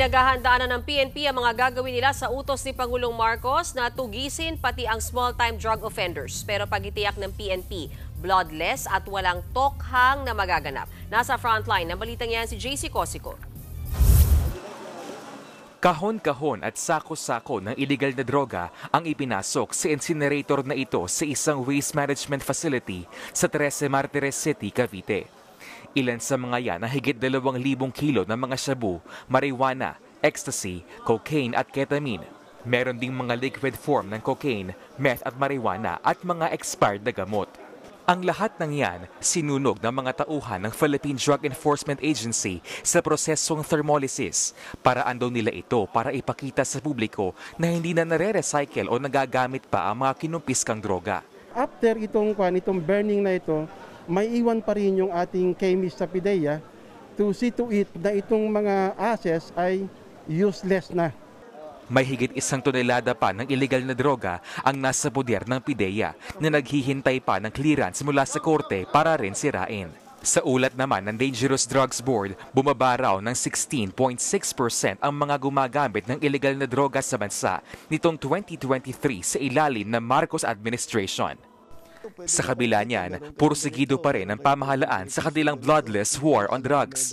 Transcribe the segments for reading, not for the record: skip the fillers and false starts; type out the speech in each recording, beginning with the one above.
Pinaghahandaan na ng PNP ang mga gagawin nila sa utos ni Pangulong Marcos na tugisin pati ang small-time drug offenders. Pero pag-itiyak ng PNP, bloodless at walang tokhang na magaganap. Nasa frontline ng balitang yan si JC Cosico. Kahon-kahon at sako-sako ng iligal na droga ang ipinasok sa incinerator na ito sa isang waste management facility sa 13 Martires City, Cavite. Ilan sa mga yan ang higit 2,000 kilo ng mga shabu, marijuana, ecstasy, cocaine at ketamine. Meron ding mga liquid form ng cocaine, meth at marijuana at mga expired na gamot. Ang lahat ng yan sinunog ng mga tauhan ng Philippine Drug Enforcement Agency sa prosesong thermolysis. Paraan daw nila ito para ipakita sa publiko na hindi na nare-recycle o nagagamit pa ang mga kinumpiskang droga. After itong burning na ito, may iwan pa rin yung ating chemist sa PIDEA to see to it na itong mga assets ay useless na. May higit 1 tonelada pa ng illegal na droga ang nasa poder ng PIDEA na naghihintay pa ng clearance mula sa korte para rin sirain. Sa ulat naman ng Dangerous Drugs Board, bumaba raw ng 16.6% ang mga gumagamit ng illegal na droga sa bansa nitong 2023 sa ilalim ng Marcos administration. Sa kabila niyan, pursigido pa rin ang pamahalaan sa kanilang bloodless war on drugs.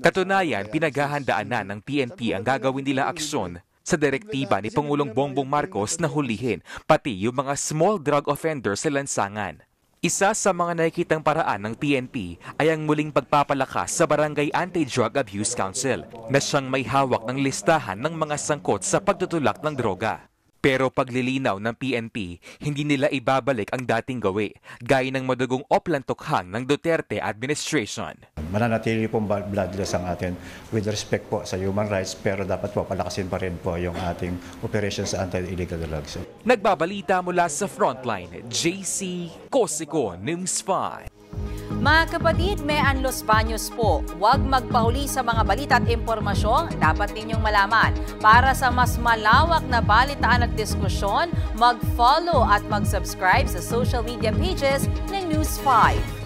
Katunayan, pinaghahandaan na ng PNP ang gagawin nilang aksyon sa direktiba ni Pangulong Bongbong Marcos na hulihin pati yung mga small drug offenders sa lansangan. Isa sa mga nakikitang paraan ng PNP ay ang muling pagpapalakas sa Barangay Anti-Drug Abuse Council na siyang may hawak ng listahan ng mga sangkot sa pagtutulak ng droga. Pero paglilinaw ng PNP, hindi nila ibabalik ang dating gawi, gaya ng madugong oplantokhang ng Duterte administration. Mananatili pong bloodless ang atin with respect po sa human rights, pero dapat po palakasin pa rin po yung ating operation sa anti-illegal drugs. Nagbabalita mula sa Frontline, JC Cosico, News 5. Mga kapatid, may Los Baños po. Huwag magpahuli sa mga balita at impormasyong dapat ninyong malaman. Para sa mas malawak na balitaan at diskusyon, mag-follow at mag-subscribe sa social media pages ng News 5.